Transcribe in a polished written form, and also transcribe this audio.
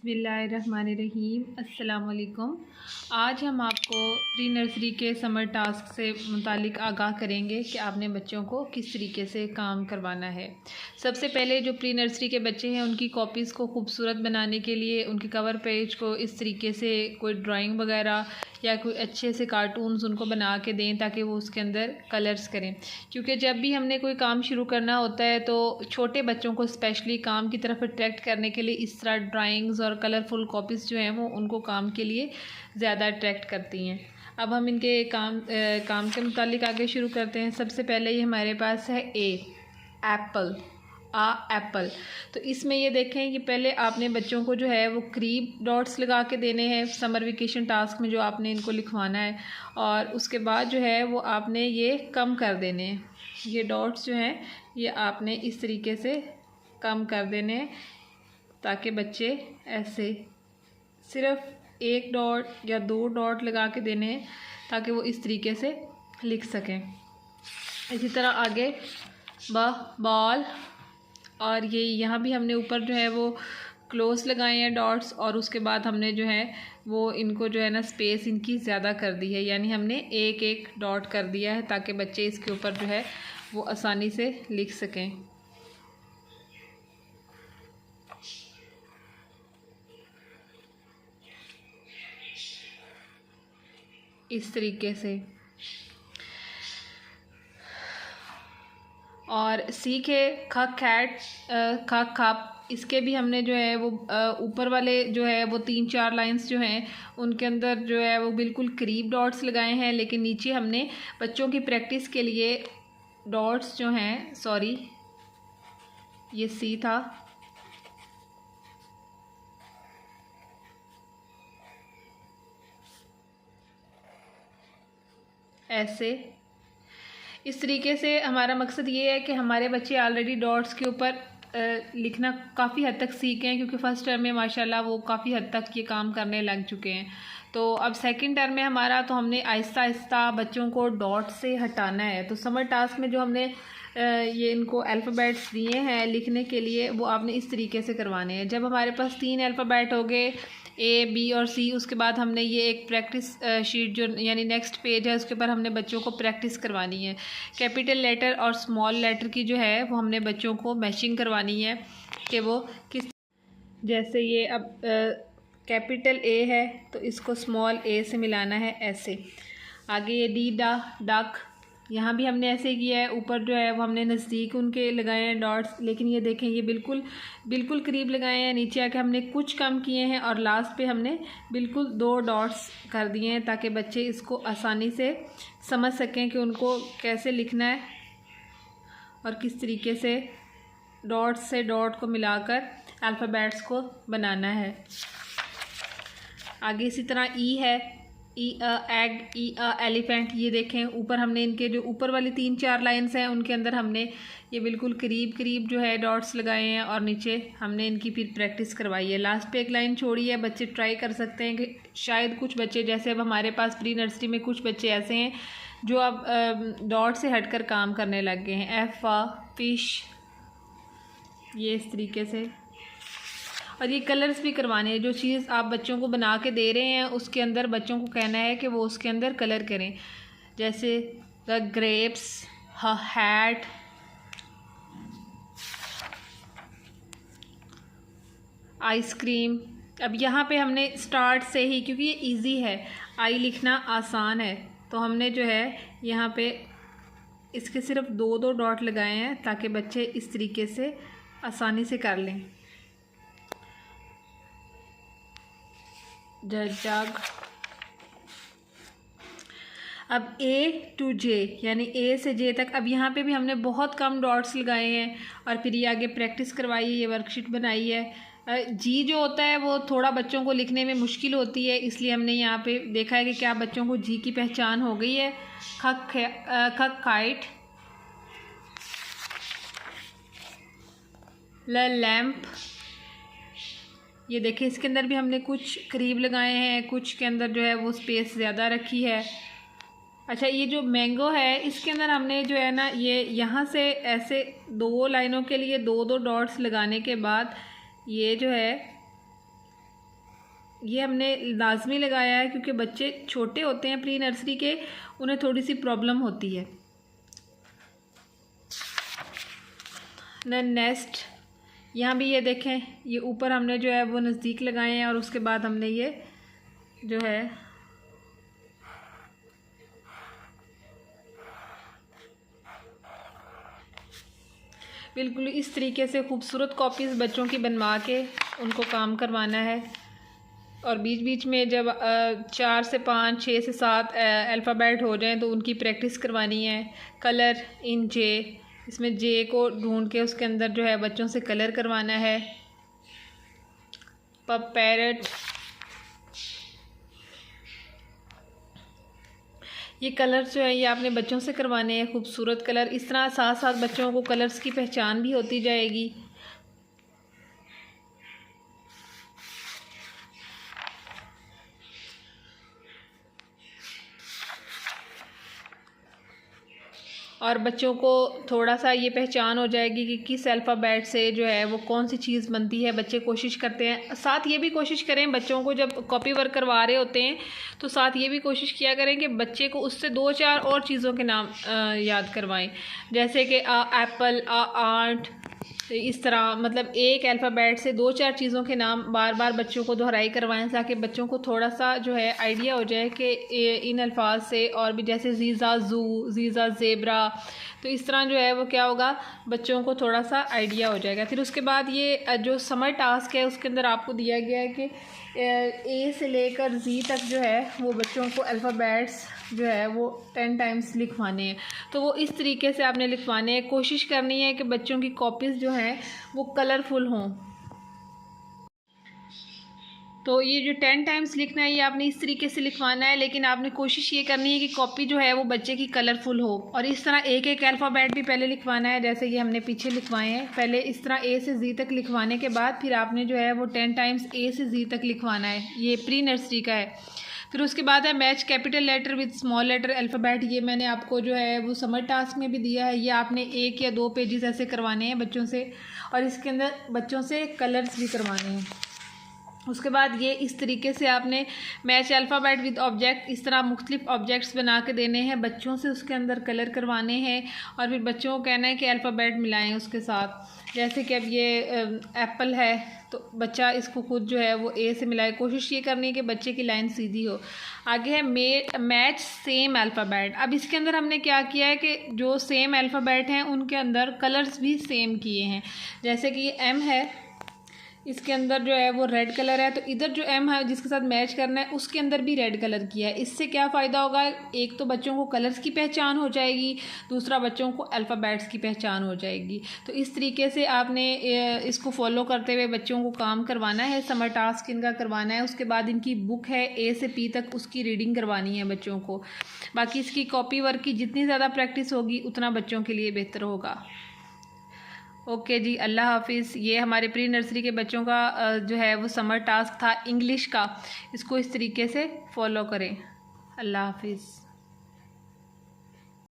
बिस्मिल्लाहिर्रहमानिर्रहीम। अस्सलाम वालेकुम। आज हम आपको प्री नर्सरी के समर टास्क से मुतालिक आगाह करेंगे कि आपने बच्चों को किस तरीके से काम करवाना है। सबसे पहले जो प्री नर्सरी के बच्चे हैं उनकी कॉपीज़ को खूबसूरत बनाने के लिए उनके कवर पेज को इस तरीके से कोई ड्राइंग वगैरह या कोई अच्छे से कार्टून्स उनको बना के दें ताकि वो उसके अंदर कलर्स करें, क्योंकि जब भी हमने कोई काम शुरू करना होता है तो छोटे बच्चों को स्पेशली काम की तरफ अट्रैक्ट करने के लिए इस तरह ड्राइंग्स और कलरफुल कॉपीज़ जो हैं वो उनको काम के लिए ज़्यादा अट्रैक्ट करती हैं। अब हम इनके काम के मुतालिक आगे शुरू करते हैं। सबसे पहले ये हमारे पास है एप्पल। एप्पल। तो इसमें ये देखें कि पहले आपने बच्चों को जो है वो करीब डॉट्स लगा के देने हैं समर वेकेशन टास्क में जो आपने इनको लिखवाना है, और उसके बाद जो है वो आपने ये कम कर देने हैं। ये डॉट्स जो हैं ये आपने इस तरीके से कम कर देने हैं ताकि बच्चे ऐसे सिर्फ एक डॉट या दो डॉट लगा के देने हैं ताकि वो इस तरीके से लिख सकें। इसी तरह आगे बॉल, और ये यहाँ भी हमने ऊपर जो है वो क्लोज लगाए हैं डॉट्स, और उसके बाद हमने जो है वो इनको जो है ना स्पेस इनकी ज़्यादा कर दी है, यानी हमने एक एक डॉट कर दिया है ताकि बच्चे इसके ऊपर जो है वो आसानी से लिख सकें। इस तरीके से। और सीखे खक खैट खक खप, इसके भी हमने जो है वो ऊपर वाले जो है वो 3-4 लाइंस जो हैं उनके अंदर जो है वो बिल्कुल करीब डॉट्स लगाए हैं, लेकिन नीचे हमने बच्चों की प्रैक्टिस के लिए डॉट्स जो हैं, सॉरी ये सी था, ऐसे इस तरीके से। हमारा मकसद ये है कि हमारे बच्चे ऑलरेडी डॉट्स के ऊपर लिखना काफ़ी हद तक सीख गए हैं, क्योंकि फ़र्स्ट टर्म में माशाल्लाह वो काफ़ी हद तक ये काम करने लग चुके हैं। तो अब सेकंड टर्म में हमारा, तो हमने आहिस्ता आहिस्ता बच्चों को डॉट से हटाना है। तो समर टास्क में जो हमने ये इनको अल्फ़ाबेट्स दिए हैं लिखने के लिए, वो आपने इस तरीके से करवाने हैं। जब हमारे पास 3 अल्फ़ाबेट हो गए A, B और C, उसके बाद हमने ये एक प्रैक्टिस शीट जो यानी नेक्स्ट पेज है उसके ऊपर हमने बच्चों को प्रैक्टिस करवानी है। कैपिटल लेटर और स्मॉल लेटर की जो है वो हमने बच्चों को मैचिंग करवानी है कि वो किस, जैसे ये अब कैपिटल A है तो इसको स्मॉल a से मिलाना है ऐसे। आगे ये डी डक, यहाँ भी हमने ऐसे किया है। ऊपर जो है वो हमने नज़दीक उनके लगाए हैं डॉट्स, लेकिन ये देखें ये बिल्कुल करीब लगाए हैं। नीचे आके हमने कुछ कम किए हैं और लास्ट पे हमने बिल्कुल 2 डॉट्स कर दिए हैं ताकि बच्चे इसको आसानी से समझ सकें कि उनको कैसे लिखना है और किस तरीके से डॉट से डॉट को मिलाकर अल्फ़ाबेट्स को बनाना है। आगे इसी तरह ई है, ई एग, ई एलिफेंट। ये देखें ऊपर हमने इनके जो ऊपर वाली 3-4 लाइंस हैं उनके अंदर हमने ये बिल्कुल करीब जो है डॉट्स लगाए हैं, और नीचे हमने इनकी फिर प्रैक्टिस करवाई है। लास्ट पे एक लाइन छोड़ी है। बच्चे ट्राई कर सकते हैं कि शायद कुछ बच्चे, जैसे अब हमारे पास प्री नर्सरी में कुछ बच्चे ऐसे हैं जो अब डॉट से हटकर काम करने लग गए हैं। एफ फिश, ये इस तरीके से। और ये कलर्स भी करवाने हैं। जो चीज़ आप बच्चों को बना के दे रहे हैं उसके अंदर बच्चों को कहना है कि वो उसके अंदर कलर करें, जैसे द ग्रेप्स, हैट, आइसक्रीम। अब यहाँ पे हमने स्टार्ट से ही, क्योंकि ये इजी है, आई लिखना आसान है, तो हमने जो है यहाँ पे इसके सिर्फ 2 डॉट लगाए हैं ताकि बच्चे इस तरीके से आसानी से कर लें। जग। अब A to J यानी A से J तक। अब यहाँ पे भी हमने बहुत कम डॉट्स लगाए हैं और फिर ये आगे प्रैक्टिस करवाई है, ये वर्कशीट बनाई है। जी जो होता है वो थोड़ा बच्चों को लिखने में मुश्किल होती है, इसलिए हमने यहाँ पे देखा है कि क्या बच्चों को जी की पहचान हो गई है। खक काइट, लैम्प। ये देखिए इसके अंदर भी हमने कुछ करीब लगाए हैं, कुछ के अंदर जो है वो स्पेस ज़्यादा रखी है। अच्छा, ये जो मैंगो है इसके अंदर हमने जो है ना ये यहाँ से ऐसे 2 लाइनों के लिए 2-2 डॉट्स लगाने के बाद ये जो है ये हमने लाजमी लगाया है क्योंकि बच्चे छोटे होते हैं प्री नर्सरी के, उन्हें थोड़ी सी प्रॉब्लम होती है। नेक्स्ट यहाँ भी ये देखें, ये ऊपर हमने जो है वो नज़दीक लगाए हैं और उसके बाद हमने ये जो है बिल्कुल इस तरीके से खूबसूरत कॉपीज़ बच्चों की बनवा के उनको काम करवाना है। और बीच बीच में जब 4 से 5, 6 से 7 अल्फ़ाबेट हो जाएं तो उनकी प्रैक्टिस करवानी है। कलर इन जे, इसमें जे को ढूंढ के उसके अंदर जो है बच्चों से कलर करवाना है। पप, पैरट, ये कलर्स जो है ये आपने बच्चों से करवाने हैं, खूबसूरत कलर। इस तरह साथ साथ बच्चों को कलर्स की पहचान भी होती जाएगी। और बच्चों को थोड़ा सा ये पहचान हो जाएगी कि किस अल्फ़ाबेट से जो है वो कौन सी चीज़ बनती है। बच्चे कोशिश करते हैं, साथ ये भी कोशिश करें बच्चों को जब कॉपी वर्क करवा रहे होते हैं तो साथ ये भी कोशिश किया करें कि बच्चे को उससे 2-4 और चीज़ों के नाम याद करवाएं, जैसे कि एप्पल, आंट, इस तरह मतलब एक अल्फ़ाबेट से 2-4 चीज़ों के नाम बार बार बच्चों को दोहराई करवाएं ताकि बच्चों को थोड़ा सा जो है आइडिया हो जाए कि इन अल्फाज से। और भी जैसे ज़ीज़ा ज़ू, ज़ीज़ा ज़ेब्रा, तो इस तरह जो है वो क्या होगा, बच्चों को थोड़ा सा आइडिया हो जाएगा। फिर उसके बाद ये जो समर टास्क है उसके अंदर आपको दिया गया है कि ए से लेकर ज़ी तक जो है वो बच्चों को अल्फ़ाबेट्स जो है वो 10 टाइम्स लिखवाने हैं। तो वो इस तरीके से आपने लिखवाने हैं। कोशिश करनी है कि बच्चों की कॉपीज़ जो हैं वो कलरफुल हों। तो ये जो 10 टाइम्स लिखना है ये आपने इस तरीके से लिखवाना है, लेकिन आपने कोशिश ये करनी है कि कॉपी जो है वो बच्चे की कलरफुल हो। और इस तरह एक एक अल्फ़ाबेट भी पहले लिखवाना है, जैसे ये हमने पीछे लिखवाए हैं। पहले इस तरह ए से जी तक लिखवाने के बाद फिर आपने जो है वो 10 टाइम्स ए से जी तक लिखवाना है। ये प्री नर्सरी का है। फिर उसके बाद है match capital letter with small letter alphabet. ये मैंने आपको जो है वो समर टास्क में भी दिया है। ये आपने 1 या 2 पेजेस ऐसे करवाने हैं बच्चों से, और इसके अंदर बच्चों से कलर्स भी करवाने हैं। उसके बाद ये इस तरीके से आपने मैच अल्फ़ाबेट विद ऑब्जेक्ट, इस तरह मुख्तलिफ ऑब्जेक्ट्स बना के देने हैं बच्चों से, उसके अंदर कलर करवाने हैं। और फिर बच्चों को कहना है कि अल्फ़ाबेट मिलाएं उसके साथ। जैसे कि अब ये एप्पल है तो बच्चा इसको खुद जो है वो ए से मिलाए। कोशिश ये करनी है कि बच्चे की लाइन सीधी हो। आगे है मैच सेम अल्फ़ाबेट। अब इसके अंदर हमने क्या किया है कि जो सेम अल्फ़ाबेट हैं उनके अंदर कलर्स भी सेम किए हैं। जैसे कि ये एम है, इसके अंदर जो है वो रेड कलर है, तो इधर जो एम है जिसके साथ मैच करना है उसके अंदर भी रेड कलर किया है। इससे क्या फ़ायदा होगा, एक तो बच्चों को कलर्स की पहचान हो जाएगी, दूसरा बच्चों को अल्फ़ाबेट्स की पहचान हो जाएगी। तो इस तरीके से आपने इसको फॉलो करते हुए बच्चों को काम करवाना है। समर टास्क इनका करवाना है। उसके बाद इनकी बुक है ए से पी तक, उसकी रीडिंग करवानी है बच्चों को। बाकी इसकी कॉपी वर्क की जितनी ज़्यादा प्रैक्टिस होगी उतना बच्चों के लिए बेहतर होगा। ओके जी, अल्लाह हाफिज़। ये हमारे प्री नर्सरी के बच्चों का जो है वो समर टास्क था इंग्लिश का। इसको इस तरीके से फॉलो करें। अल्लाह हाफिज़।